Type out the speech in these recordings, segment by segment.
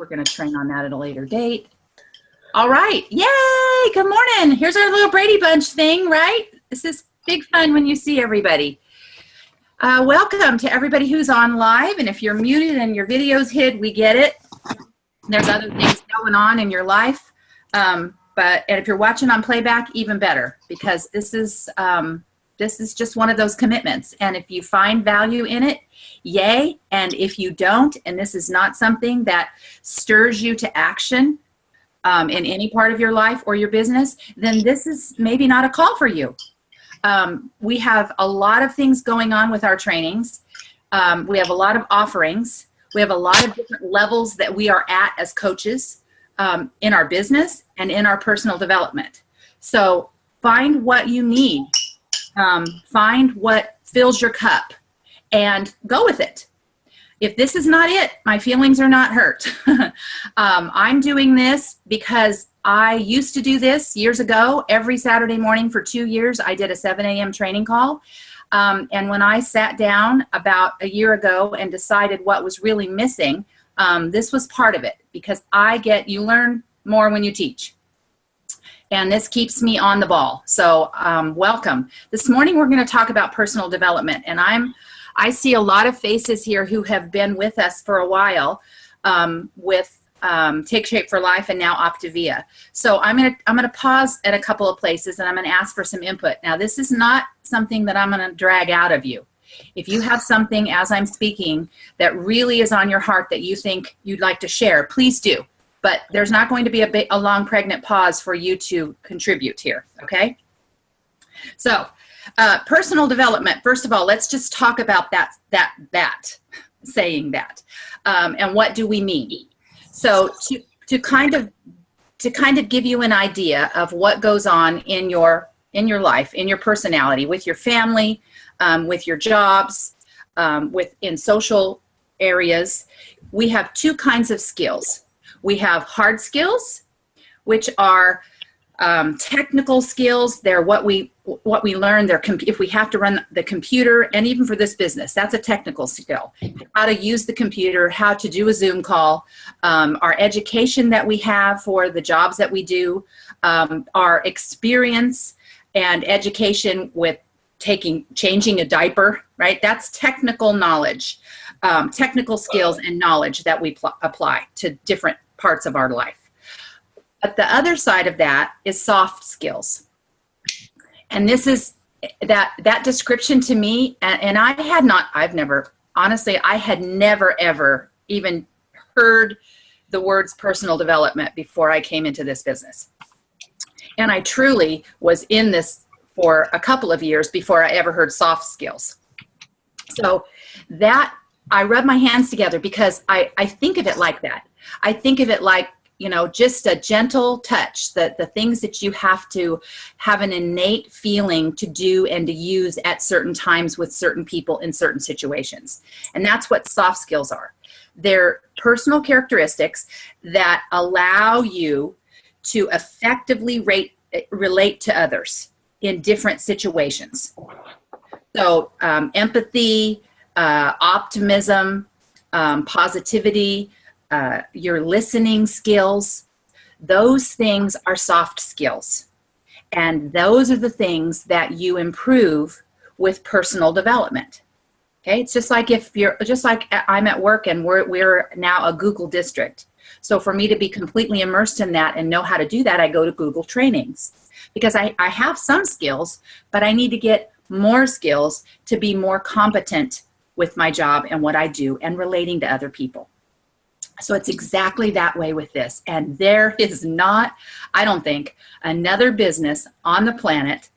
We're going to train on that at a later date. All right. Yay. Good morning. Here's our little Brady Bunch thing, right? This is big fun when you see everybody. Welcome to everybody who's on live. And if you're muted and your video's hid, we get it. There's other things going on in your life. And if you're watching on playback, even better, because this is just one of those commitments. And if you find value in it, yay. And if you don't, and this is not something that stirs you to action in any part of your life or your business, then this is maybe not a call for you. We have a lot of things going on with our trainings. We have a lot of offerings. We have a lot of different levels that we are at as coaches in our business and in our personal development. So find what you need. Find what fills your cup and go with it. If this is not it, my feelings are not hurt. I'm doing this because I used to do this years ago. Every Saturday morning for 2 years, I did a 7 a.m. training call. And when I sat down about a year ago and decided what was really missing, this was part of it, because you learn more when you teach. And this keeps me on the ball. So welcome. This morning we're going to talk about personal development. And I see a lot of faces here who have been with us for a while with Take Shape for Life and now Optavia. So I'm gonna pause at a couple of places and I'm going to ask for some input. Now, this is not something that I'm going to drag out of you. If you have something as I'm speaking that really is on your heart that you think you'd like to share, please do. But there's not going to be a long pregnant pause for you to contribute here, okay? So personal development, first of all, let's just talk about saying that. And what do we mean? So to kind of give you an idea of what goes on in your life, in your personality, with your family, with your jobs, in social areas, we have two kinds of skills. We have hard skills, which are technical skills. They're what we learn. If we have to run the computer, and even for this business, that's a technical skill. How to use the computer, how to do a Zoom call, our education that we have for the jobs that we do, our experience and education with changing a diaper, right? That's technical knowledge, technical skills and knowledge that we apply to different parts of our life. But the other side of that is soft skills. And this is that description to me, and I had never ever even heard the words personal development before I came into this business. And I truly was in this for a couple of years before I ever heard soft skills. So that, I rub my hands together because I think of it like that. I think of it like, just a gentle touch, the things that you have to have an innate feeling to do and to use at certain times with certain people in certain situations. And that's what soft skills are. They're personal characteristics that allow you to effectively relate to others in different situations. So empathy, optimism, positivity, your listening skills, those things are soft skills. And those are the things that you improve with personal development. Okay, it's just like I'm at work and we're now a Google district. So for me to be completely immersed in that and know how to do that, I go to Google trainings, because I have some skills, but I need to get more skills to be more competent with my job and what I do and relating to other people. So it's exactly that way with this. And there is not, I don't think, another business on the planet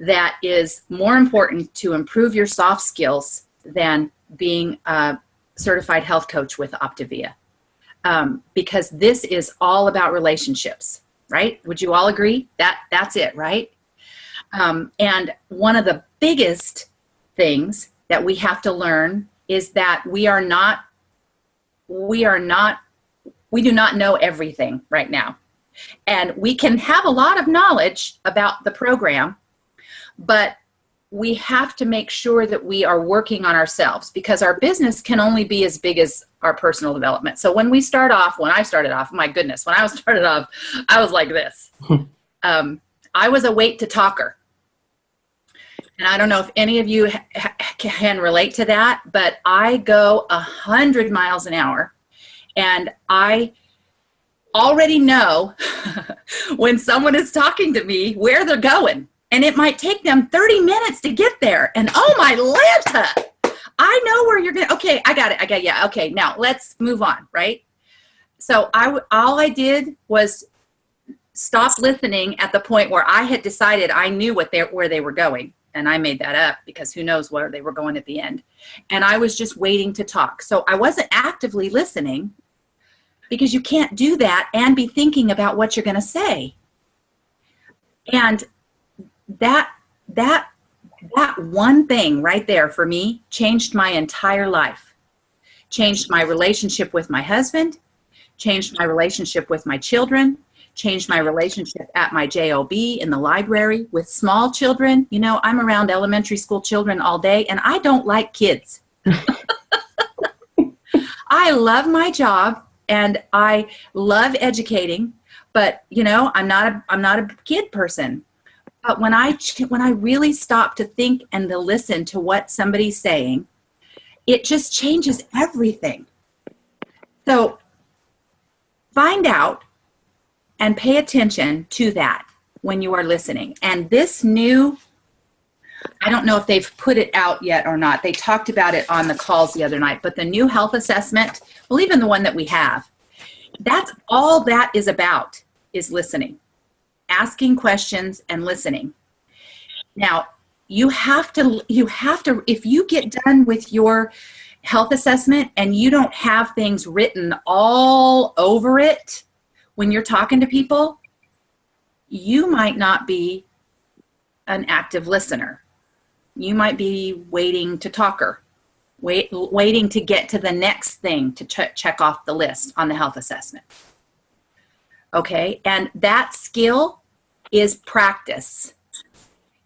that is more important to improve your soft skills than being a certified health coach with Optavia. Because this is all about relationships, right? Would you all agree? That's it, right? And one of the biggest things that we have to learn is that we do not know everything right now. And we can have a lot of knowledge about the program, but we have to make sure that we are working on ourselves, because our business can only be as big as our personal development. So when I started off, my goodness, when I started off, I was like this. I was a wait to talker. And I don't know if any of you can relate to that, but I go 100 miles an hour, and I already know when someone is talking to me where they're going. And it might take them 30 minutes to get there. And oh my Lanta, I know where you're going. Okay, I got it. Yeah. Okay, now let's move on, right? So all I did was stop listening at the point where I had decided I knew where they were going. And I made that up because who knows where they were going at the end. And I was just waiting to talk. So I wasn't actively listening, because you can't do that and be thinking about what you're going to say. And that one thing right there for me changed my entire life. Changed my relationship with my husband, changed my relationship with my children, changed my relationship at my JOB in the library with small children. You know, I'm around elementary school children all day, and I don't like kids. I love my job and I love educating, but you know, I'm not a kid person. But when I really stop to think and to listen to what somebody's saying, it just changes everything. So find out and pay attention to that when you are listening. And this new, I don't know if they've put it out yet or not. They talked about it on the calls the other night, but the new health assessment, well, even the one that we have, that's all that is about, is listening, asking questions and listening. Now, you have to, if you get done with your health assessment and you don't have things written all over it, when you're talking to people, you might not be an active listener. You might be waiting to talker, waiting to get to the next thing to check off the list on the health assessment. Okay, and that skill is practice.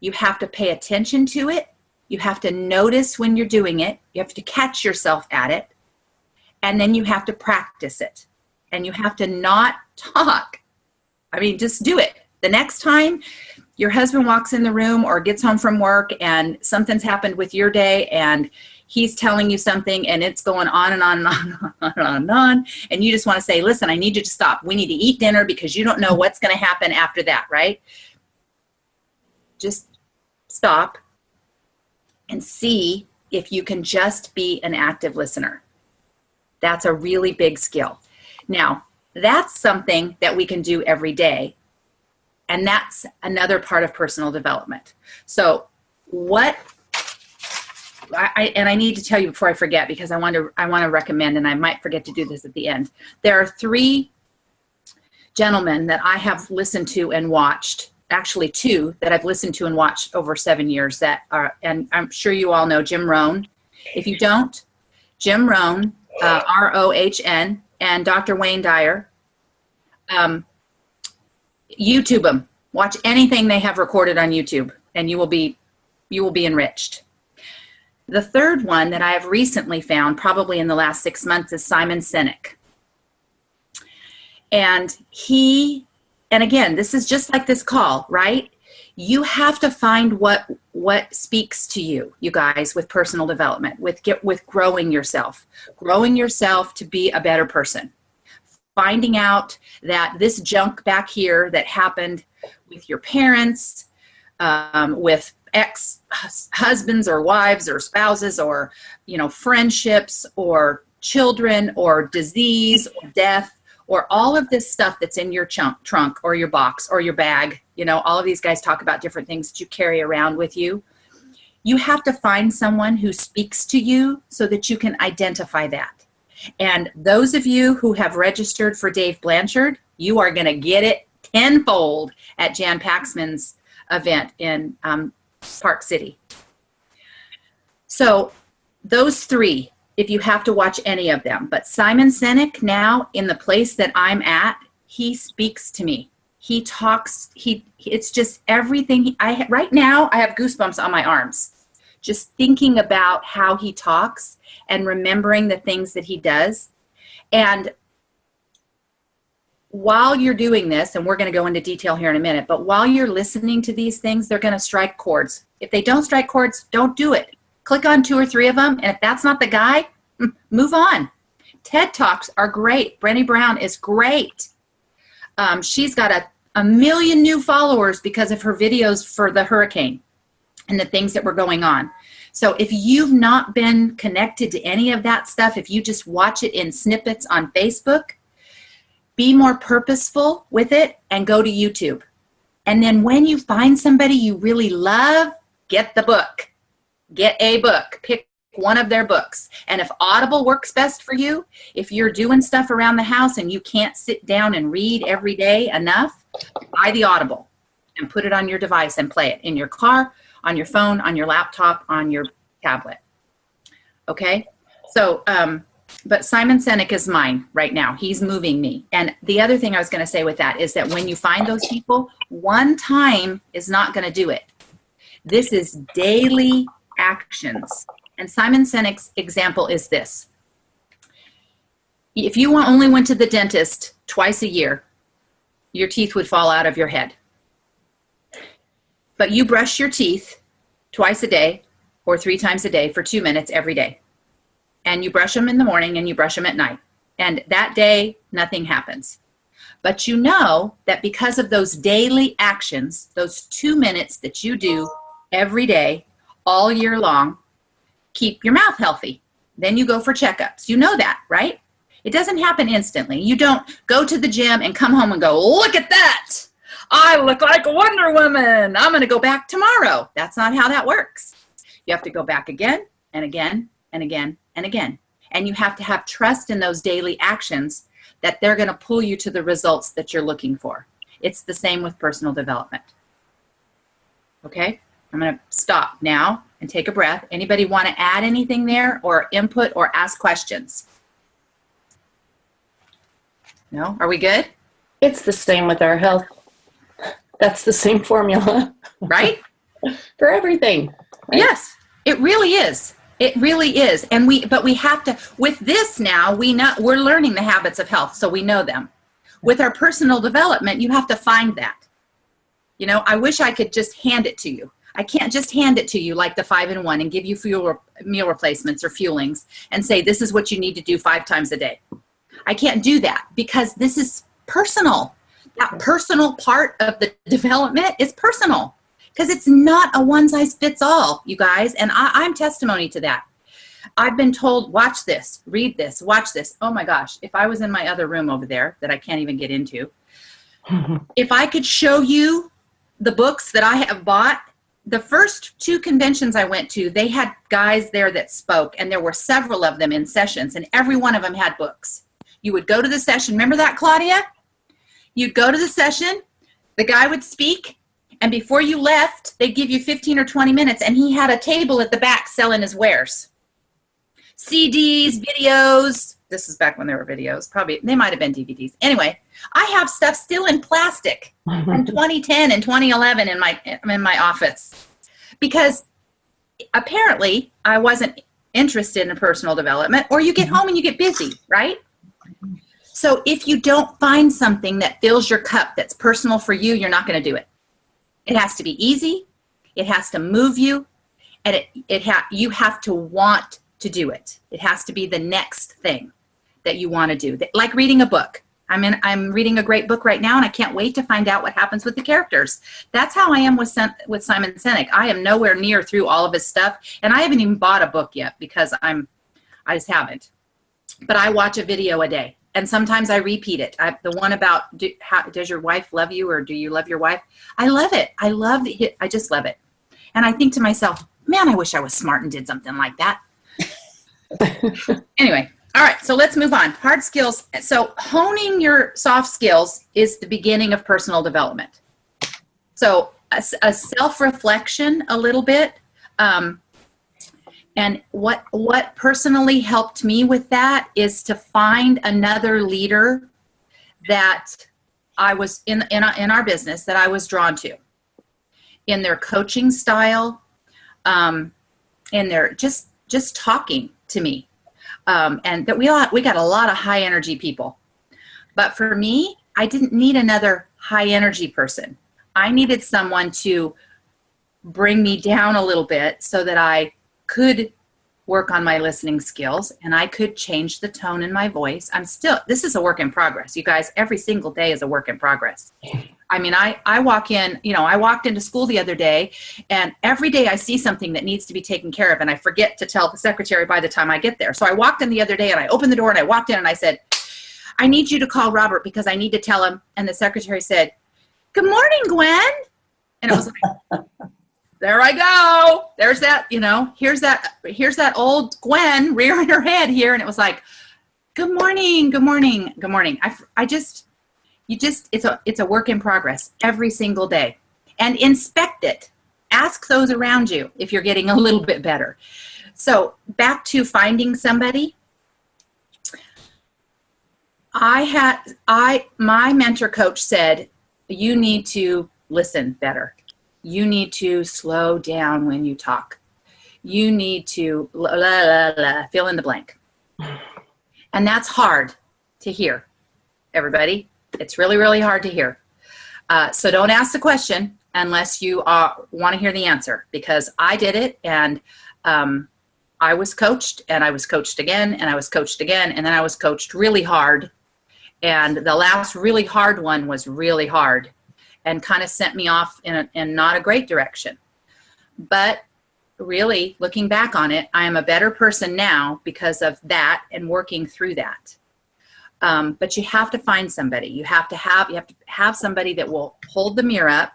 You have to pay attention to it. You have to notice when you're doing it. You have to catch yourself at it. And then you have to practice it. And you have to not talk. I mean, just do it. The next time your husband walks in the room or gets home from work and something's happened with your day and he's telling you something and it's going on and on and on and on and on and on, and you just want to say, listen, I need you to stop. We need to eat dinner because you don't know what's going to happen after that, right? Just stop and see if you can just be an active listener. That's a really big skill. Now, that's something that we can do every day, and that's another part of personal development. So I need to tell you before I forget, because I want to recommend, and I might forget to do this at the end. There are 3 gentlemen that I have listened to and watched, actually 2 that I've listened to and watched over 7 years that are, and I'm sure you all know Jim Rohn. If you don't, Jim Rohn, R-O-H-N, and Dr. Wayne Dyer. YouTube them. Watch anything they have recorded on YouTube, and you will be enriched. The third one that I have recently found, probably in the last 6 months, is Simon Sinek. And again, this is just like this call, right? You have to find what speaks to you, you guys, with personal development, with growing yourself to be a better person. Finding out that this junk back here that happened with your parents, with ex-husbands or wives or spouses, or, you know, friendships or children or disease or death, or all of this stuff that's in your trunk or your box or your bag. You know, all of these guys talk about different things that you carry around with you. You have to find someone who speaks to you so that you can identify that. And those of you who have registered for Dave Blanchard, you are going to get it tenfold at Jan Paxman's event in Park City. So those 3, if you have to watch any of them. But Simon Sinek, now in the place that I'm at, he speaks to me. He talks, it's just everything. Right now, I have goosebumps on my arms. Just thinking about how he talks and remembering the things that he does. And while you're doing this, and we're going to go into detail here in a minute, but while you're listening to these things, they're going to strike chords. If they don't strike chords, don't do it. Click on 2 or 3 of them, and if that's not the guy, move on. TED Talks are great. Brené Brown is great. She's got a million new followers because of her videos for the hurricane and the things that were going on. So if you've not been connected to any of that stuff, if you just watch it in snippets on Facebook, be more purposeful with it and go to YouTube. And then when you find somebody you really love, get the book. Get a book. Pick one of their books. And if Audible works best for you, if you're doing stuff around the house and you can't sit down and read every day enough, buy the Audible and put it on your device and play it in your car, on your phone, on your laptop, on your tablet. Okay? So, but Simon Sinek is mine right now. He's moving me. And the other thing I was going to say with that is that when you find those people, one time is not going to do it. This is daily actions. And Simon Sinek's example is this. If you only went to the dentist twice a year, your teeth would fall out of your head. But you brush your teeth twice a day or 3 times a day for 2 minutes every day. And you brush them in the morning and you brush them at night. And that day, nothing happens. But you know that because of those daily actions, those 2 minutes that you do every day, all year long, keep your mouth healthy. Then you go for checkups. You know that, right? It doesn't happen instantly. You don't go to the gym and come home and go, look at that. I look like a Wonder Woman. I'm going to go back tomorrow. That's not how that works. You have to go back again and again and again and again. And you have to have trust in those daily actions that they're going to pull you to the results that you're looking for. It's the same with personal development. Okay? I'm going to stop now and take a breath. Anybody want to add anything there or input or ask questions? No? Are we good? It's the same with our health. That's the same formula. Right? For everything. Right? Yes, it really is. It really is. And but we have to, with this now, we're learning the habits of health, so we know them. With our personal development, you have to find that. You know, I wish I could just hand it to you. I can't just hand it to you like the 5-in-1 and give you meal replacements or fuelings and say, this is what you need to do 5 times a day. I can't do that because this is personal. That personal part of the development is personal because it's not a one-size-fits-all, you guys, and I'm testimony to that. I've been told, watch this, read this, watch this. Oh my gosh, if I was in my other room over there that I can't even get into, if I could show you the books that I have bought, the first 2 conventions I went to, they had guys there that spoke, and there were several of them in sessions, and every one of them had books. You would go to the session. Remember that, Claudia? You'd go to the session, the guy would speak, and before you left, they'd give you 15 or 20 minutes, and he had a table at the back selling his wares. CDs, videos. This is back when there were videos. Probably, they might have been DVDs. Anyway, I have stuff still in plastic from 2010 and 2011 in my office because apparently I wasn't interested in personal development, or you get home and you get busy, right? So if you don't find something that fills your cup that's personal for you, you're not going to do it. It has to be easy. It has to move you, and you have to want to do it. It has to be the next thing that you want to do. Like reading a book. I'm reading a great book right now, and I can't wait to find out what happens with the characters. That's how I am with Simon Sinek. I am nowhere near through all of his stuff, and I haven't even bought a book yet because I just haven't. But I watch a video a day, and sometimes I repeat it. The one about does your wife love you, or do you love your wife? I love it. I just love it. And I think to myself, man, I wish I was smart and did something like that. Anyway. All right, so let's move on. Hard skills. So honing your soft skills is the beginning of personal development. So a self-reflection a little bit. And what personally helped me with that is to find another leader that I was in our business that I was drawn to. In their coaching style, in their just talking to me. and that we got a lot of high energy people. But for me, I didn't need another high energy person. I needed someone to bring me down a little bit so that I could work on my listening skills and I could change the tone in my voice. This is a work in progress. You guys, every single day is a work in progress. I mean, I walk in, I walked into school the other day, and every day I see something that needs to be taken care of, and I forget to tell the secretary by the time I get there. So I walked in the other day, and I opened the door, and I walked in, and I said, I need you to call Robert because I need to tell him. And the secretary said, good morning, Gwen. And it was like, there I go. There's that, here's that old Gwen rearing her head here. And it was like, good morning, good morning, good morning. It's a work in progress every single day. And inspect it. Ask those around you if you're getting a little bit better. So back to finding somebody. My mentor coach said, you need to listen better. You need to slow down when you talk. You need to fill in the blank. And that's hard to hear, everybody. It's really, really hard to hear. So don't ask the question unless you want to hear the answer, because I did it, and I was coached, and I was coached again, and I was coached again, and then I was coached really hard. And the last really hard one was really hard and kind of sent me off in not a great direction. But really, looking back on it, I am a better person now because of that and working through that. But you have to find somebody. You have to have somebody that will hold the mirror up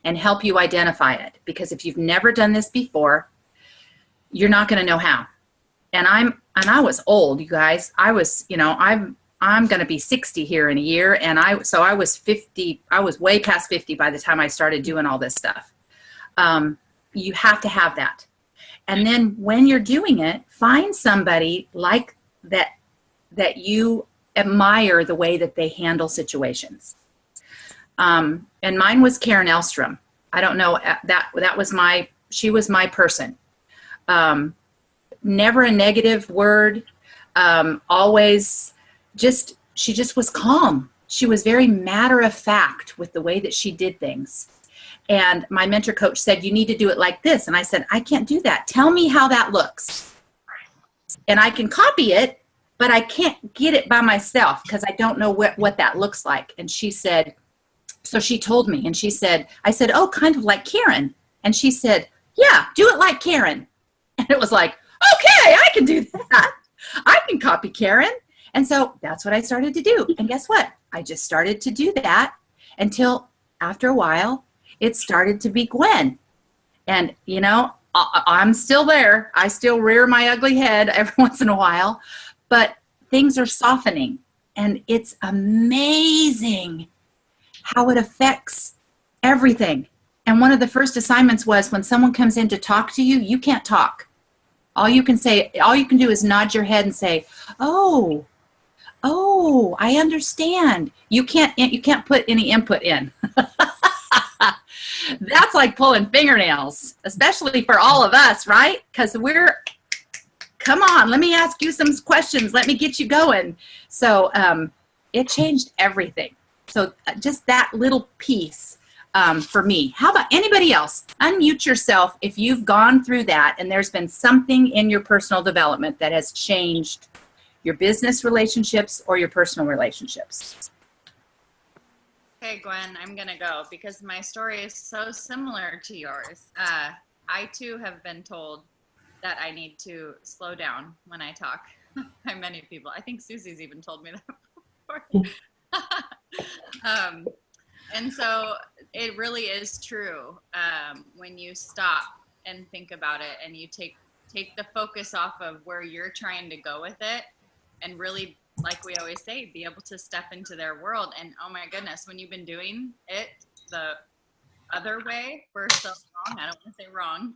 and help you identify it. Because if you've never done this before, you're not going to know how. And I was old, you guys. I was, I'm going to be 60 here in a year. And I was 50. I was way past 50 by the time I started doing all this stuff. You have to have that. And then when you're doing it, find somebody like that you admire the way that they handle situations. And mine was Karen Elstrom. I don't know, she was my person. Never a negative word. Always she just was calm. She was very matter of fact with the way that she did things. And my mentor coach said, you need to do it like this. And I said, I can't do that. Tell me how that looks. And I can copy it, but I can't get it by myself because I don't know what that looks like. And she said, so she told me, and I said, oh, kind of like Karen. And she said, yeah, do it like Karen. And it was like, okay, I can do that. I can copy Karen. And so that's what I started to do. And guess what? I just started to do that until after a while, it started to be Gwen. And, I'm still there. I still rear my ugly head every once in a while, but things are softening. And it's amazing how it affects everything. And one of the first assignments was when someone comes in to talk to you, you can't talk. All you can do is nod your head and say, oh, I understand. You can't put any input in. That's like pulling fingernails, especially for all of us, right? Because come on, let me ask you some questions. Let me get you going. So it changed everything. So just that little piece for me. How about anybody else? Unmute yourself if you've gone through that and there's been something in your personal development that has changed your business relationships or your personal relationships. Okay, Gwen, I'm going to go because my story is so similar to yours. I too have been told that I need to slow down when I talk by many people. I think Susie's even told me that before. And so it really is true when you stop and think about it and you take the focus off of where you're trying to go with it and really, like we always say, be able to step into their world. And oh my goodness, when you've been doing it the other way for so long, I don't want to say wrong,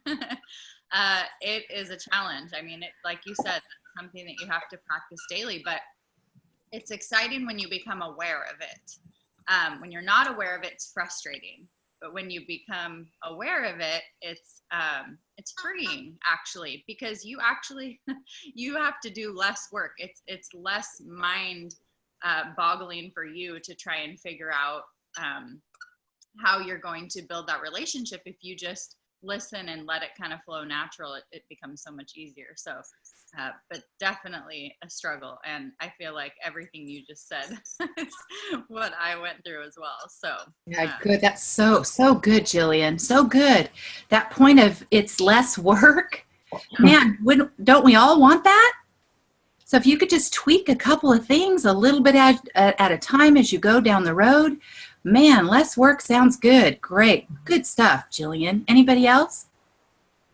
it is a challenge. I mean, like you said, it's something that you have to practice daily, but it's exciting when you become aware of it. When you're not aware of it, it's frustrating. But when you become aware of it, it's freeing, actually, because you actually you have to do less work. It's less mind boggling for you to try and figure out how you're going to build that relationship. If you just listen and let it kind of flow natural, it becomes so much easier. So but definitely a struggle, and I feel like everything you just said is what I went through as well. So Yeah, good. That's so good, Jillian. So good. That point of it's less work, man. Don't we all want that? So if you could just tweak a couple of things a little bit at a time as you go down the road, man, less work sounds good. Great. Good stuff, Jillian. Anybody else?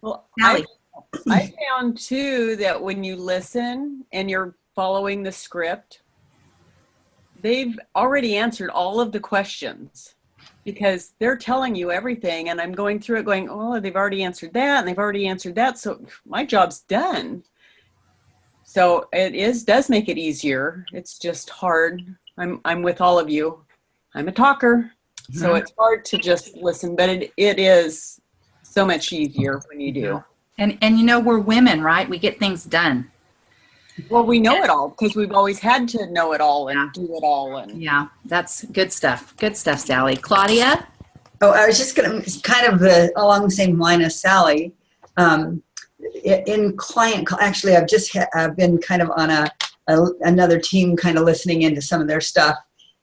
Well, Sally. I found too that when you listen and you're following the script, they've already answered all of the questions because they're telling you everything. And I'm going through it going, oh, they've already answered that and they've already answered that. So my job's done. So it does make it easier. It's just hard. I'm with all of you. I'm a talker, so it's hard to just listen, but it is so much easier when you do. And you know, we're women, right? We get things done. Well, we know it all because we've always had to know it all and do it all. And Yeah, that's good stuff. Good stuff, Sally. Claudia? Oh, I was just going to kind of along the same line as Sally. In client, actually, I've been kind of on another team, kind of listening into some of their stuff,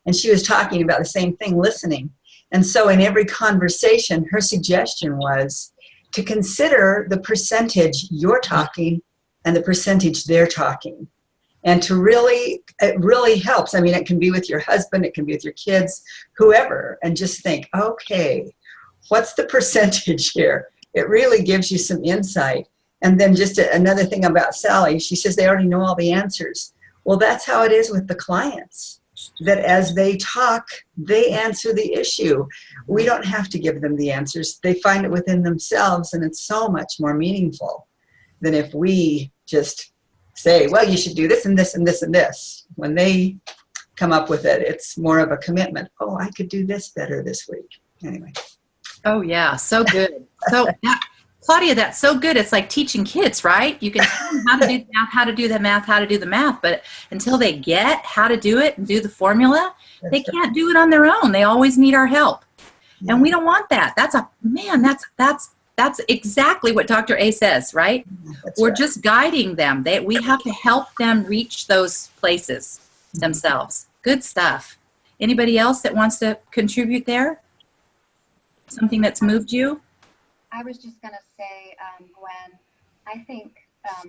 and she was talking about the same thing, listening. And so in every conversation, her suggestion was to consider the percentage you're talking and the percentage they're talking. And it really helps. I mean, it can be with your husband, it can be with your kids, whoever, and just think, okay, what's the percentage here? It really gives you some insight. And then just another thing about Sally, she says they already know all the answers. Well, that's how it is with the clients, that as they talk, they answer the issue. We don't have to give them the answers. They find it within themselves, and it's so much more meaningful than if we just say, well, you should do this and this and this and this. When they come up with it, it's more of a commitment. Oh, I could do this better this week. Anyway. Oh, yeah. So good. So, Claudia, that's so good. It's like teaching kids, right? You can tell them how to do the math, how to do the math, how to do the math, but until they get how to do it and do the formula, they can't do it on their own. They always need our help. Yeah. And we don't want that. That's exactly what Dr. A says, right? We're just guiding them. We have to help them reach those places themselves. Good stuff. Anybody else that wants to contribute there? Something that's moved you? I was just going to say, Gwen, I think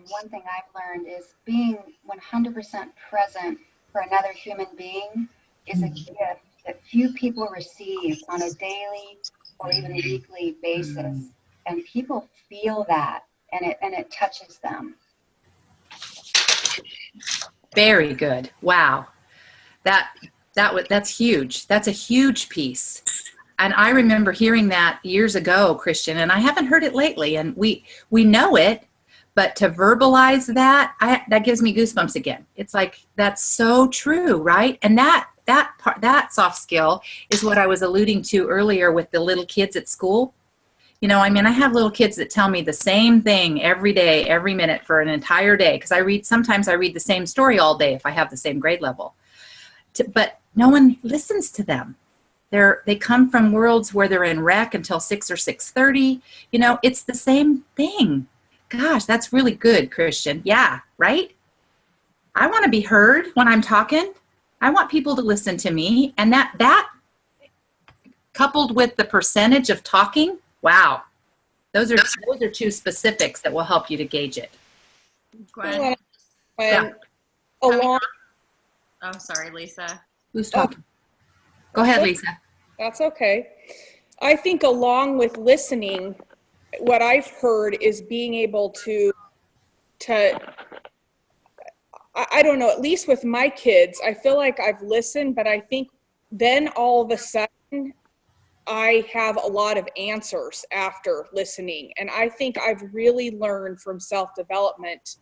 one thing I've learned is being 100% present for another human being is a gift that few people receive on a daily or even weekly basis. And people feel that, and it touches them. Very good. Wow. That's huge. That's a huge piece. And I remember hearing that years ago, Christian, and I haven't heard it lately. And we know it, but to verbalize that gives me goosebumps again. It's like, that's so true, right? And that soft skill is what I was alluding to earlier with the little kids at school. You know, I mean, I have little kids that tell me the same thing every day, every minute for an entire day. Because sometimes I read the same story all day if I have the same grade level. But no one listens to them. They come from worlds where they're in rec until 6 or 6:30. You know, it's the same thing. Gosh, that's really good, Christian. Yeah, right? I want to be heard when I'm talking. I want people to listen to me. And that coupled with the percentage of talking, wow. Those are two specifics that will help you to gauge it. Gwen. Yeah. Oh, sorry, Lisa. Who's talking? Go ahead, Lisa. That's okay. I think along with listening, what I've heard is being able to I don't know, at least with my kids, I feel like I've listened, but I think then all of a sudden I have a lot of answers after listening. And I think I've really learned from self-development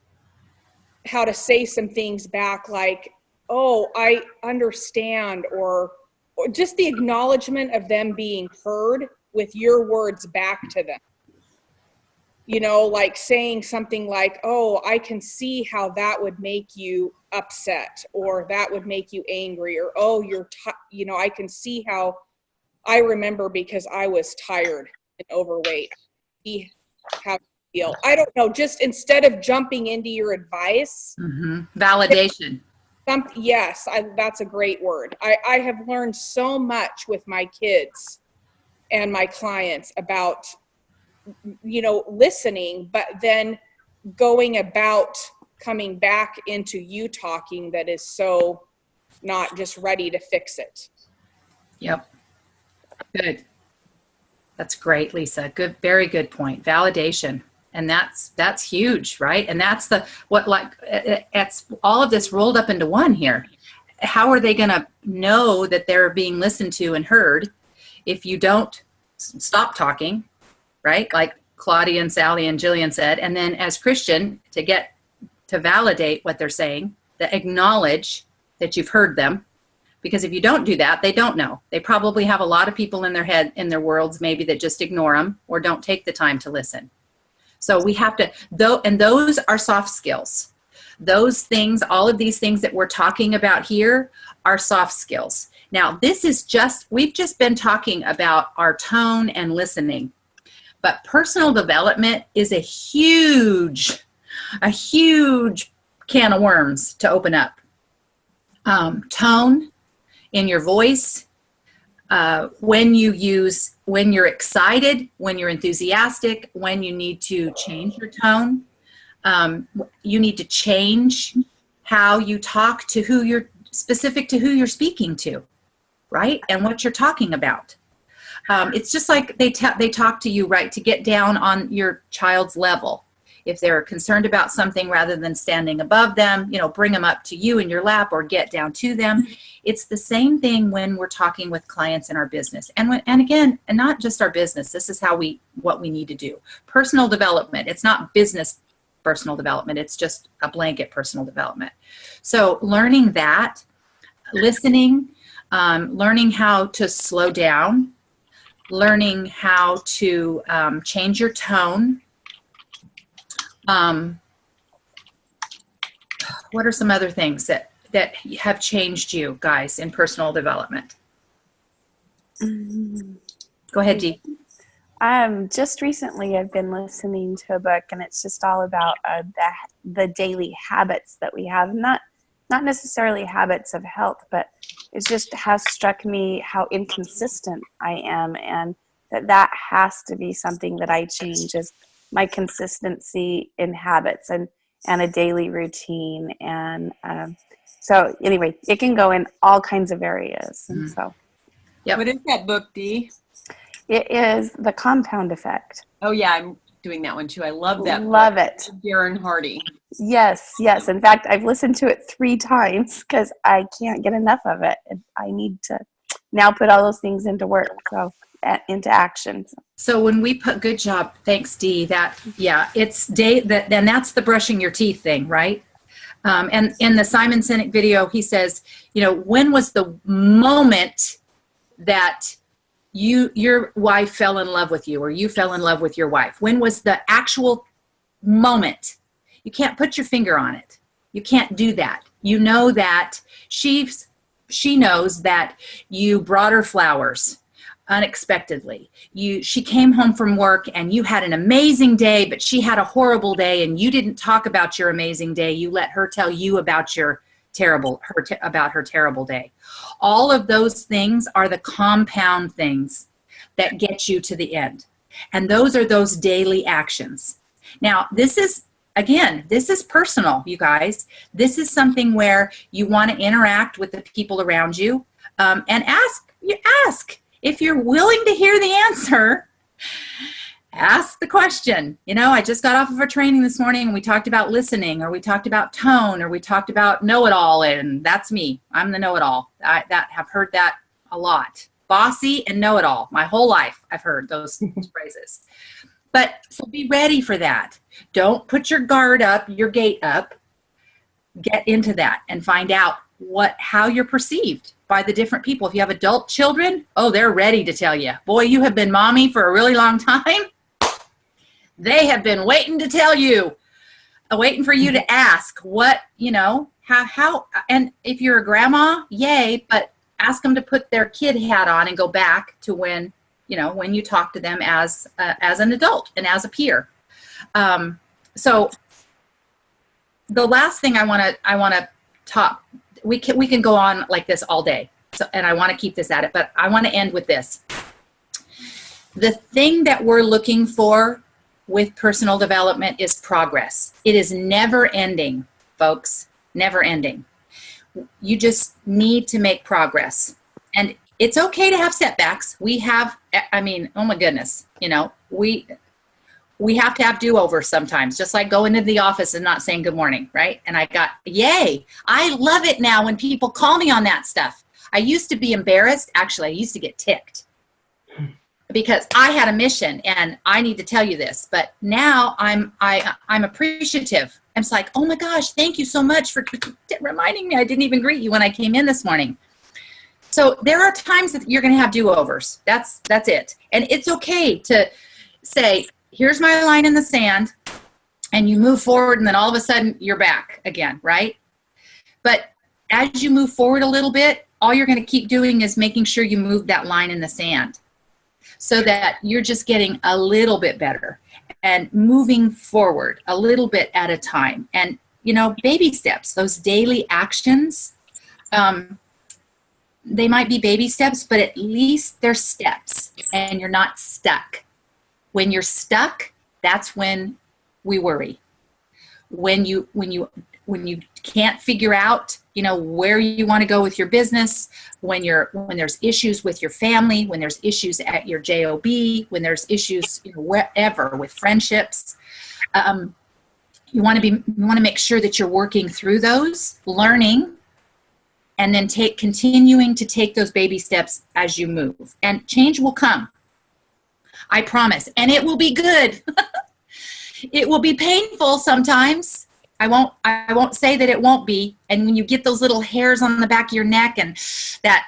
how to say some things back like, oh, I understand, or just the acknowledgement of them being heard with your words back to them. You know, like saying something like, oh, I can see how that would make you upset, or that would make you angry, or, oh, you know, I can see how, I remember because I was tired and overweight. See how you feel. I don't know, just instead of jumping into your advice. Validation. Yes, that's a great word. I have learned so much with my kids and my clients about, you know, listening, but then going about coming back into you talking that is so not just ready to fix it. Yep. Good. That's great, Lisa. Good, very good point. Validation. And that's huge, right? And that's it's all of this rolled up into one here. How are they going to know that they're being listened to and heard if you don't stop talking, right? Like Claudia and Sally and Jillian said. And then as Christian, to validate what they're saying, to acknowledge that you've heard them. Because if you don't do that, they don't know. They probably have a lot of people in their head, in their worlds, maybe, that just ignore them or don't take the time to listen. So we have to, and those are soft skills. Those things, all of these things that we're talking about here are soft skills. Now, we've just been talking about our tone and listening. But personal development is a huge can of worms to open up. Tone in your voice, when you're excited, when you're enthusiastic, when you need to change your tone, you need to change how you talk to specific to who you're speaking to, right? And what you're talking about. It's just like they talk to you, right, to get down on your child's level. If they're concerned about something, rather than standing above them, you know, bring them up to you in your lap or get down to them. It's the same thing when we're talking with clients in our business. And again, and not just our business, this is what we need to do. Personal development. It's not business personal development. It's just a blanket personal development. So learning that, listening, learning how to slow down, learning how to change your tone. What are some other things that have changed you guys in personal development? Go ahead, Dee. Just recently I've been listening to a book, and it's just all about the daily habits that we have. Not necessarily habits of health, but it just has struck me how inconsistent I am, and that has to be something that I change, is my consistency in habits and a daily routine. And so anyway, it can go in all kinds of areas. And so, What is that book, Dee? It is The Compound Effect. Oh yeah, I'm doing that one too. I love that book. Love it. Darren Hardy. Yes. In fact, I've listened to it 3 times because I can't get enough of it. I need to now put all those things into work. So into action. So when we put, good job, thanks Dee, that's the brushing your teeth thing, right? And in the Simon Sinek video, he says, you know, when was the moment that your wife fell in love with you, or you fell in love with your wife? When was the actual moment? You can't put your finger on it. You can't do that. You know that she knows that you brought her flowers unexpectedly. She came home from work and you had an amazing day, but she had a horrible day, and you didn't talk about your amazing day. You let her tell you about her terrible day. All of those things are the compound things that get you to the end. And those are those daily actions. Now, this is personal, you guys. This is something where you want to interact with the people around you, and ask. If you're willing to hear the answer, ask the question. You know, I just got off of a training this morning and we talked about listening, or we talked about tone, or we talked about know-it-all, and that's me. I'm the know-it-all. I have heard that a lot. Bossy and know-it-all. My whole life I've heard those phrases. But so be ready for that. Don't put your guard up, your gate up. Get into that and find out how you're perceived. by the different people. If you have adult children, oh, they're ready to tell you. Boy, you have been mommy for a really long time. They have been waiting to tell you, waiting for you to ask what, you know, how, and if you're a grandma, yay, but ask them to put their kid hat on and go back to when, you know, when you talk to them as an adult and as a peer. So the last thing I want to talk, we can go on like this all day. So, and I want to keep this at it, but I want to end with this. The thing that we're looking for with personal development is progress. It is never ending, folks, never ending. You just need to make progress. And it's okay to have setbacks. We have, I mean, oh my goodness, you know, we have to have do-overs sometimes, just like going into the office and not saying good morning, right? And I got, yay, I love it now when people call me on that stuff. I used to be embarrassed. Actually, I used to get ticked because I had a mission and I need to tell you this, but now I'm appreciative. I'm just like, oh my gosh, thank you so much for reminding me. I didn't even greet you when I came in this morning. So there are times that you're going to have do-overs. That's it. And it's okay to say, here's my line in the sand, and you move forward, and then all of a sudden you're back again, right? But as you move forward a little bit, all you're going to keep doing is making sure you move that line in the sand so that you're just getting a little bit better and moving forward a little bit at a time. And, you know, baby steps, those daily actions, they might be baby steps, but at least they're steps and you're not stuck. When you're stuck, that's when we worry. When you can't figure out, you know, where you want to go with your business, when there's issues with your family, when there's issues at your job, when there's issues, you know, wherever with friendships, you want to make sure that you're working through those, learning, and then continuing to take those baby steps as you move, and change will come. I promise. And it will be good. It will be painful sometimes. I won't say that it won't be. And when you get those little hairs on the back of your neck, and that,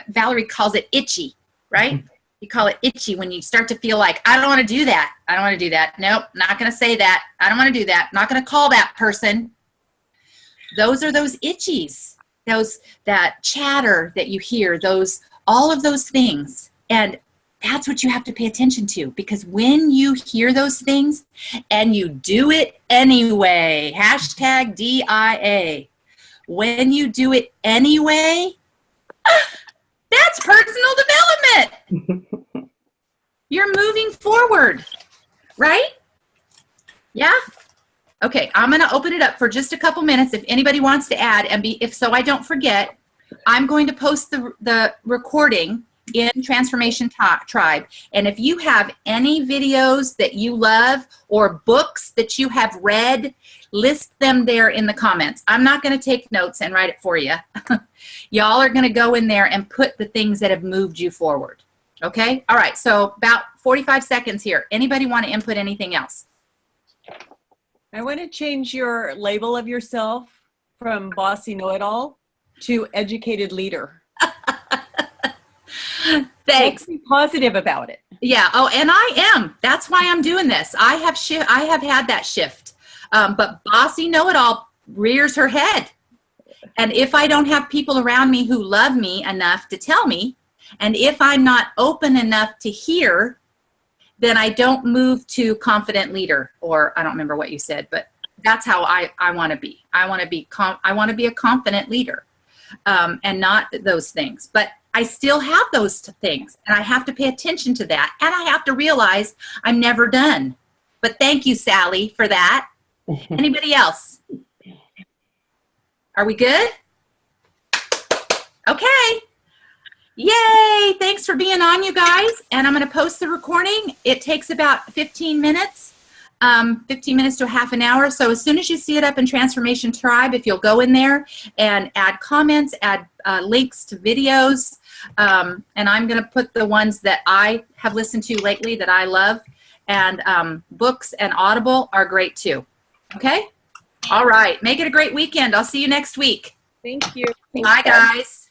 Valerie calls it itchy, right? You call it itchy when you start to feel like, I don't want to do that. I don't want to do that. Nope, not going to say that. I don't want to do that. Not going to call that person. Those are those itchies, that chatter that you hear, all of those things. And that's what you have to pay attention to, because when you hear those things and you do it anyway, #DIA, when you do it anyway, that's personal development. You're moving forward, right? Yeah? Okay, I'm going to open it up for just a couple minutes if anybody wants to add, and if so I don't forget, I'm going to post the recording in Transformation Tribe. And if you have any videos that you love or books that you have read, list them there in the comments. I'm not going to take notes and write it for you. Y'all are going to go in there and put the things that have moved you forward. Okay? All right, so about 45 seconds here. Anybody want to input anything else? I want to change your label of yourself from bossy know-it-all to educated leader. Thanks. Be positive about it. Yeah. Oh, and I am. That's why I'm doing this. I have had that shift. But bossy know-it-all rears her head. And if I don't have people around me who love me enough to tell me, and if I'm not open enough to hear, then I don't move to confident leader, or I don't remember what you said, but that's how I want to be. I want to be a confident leader, and not those things. But I still have those things, and I have to pay attention to that, and I have to realize I'm never done. But thank you, Sally, for that. Anybody else? Are we good? Okay. Yay! Thanks for being on, you guys. And I'm going to post the recording. It takes about 15 minutes, 15 minutes to a half an hour. So as soon as you see it up in Transformation Tribe, if you'll go in there and add comments, add links to videos, and I'm going to put the ones that I have listened to lately that I love, and books and Audible are great too. Okay? All right. Make it a great weekend. I'll see you next week. Thank you. Bye, guys.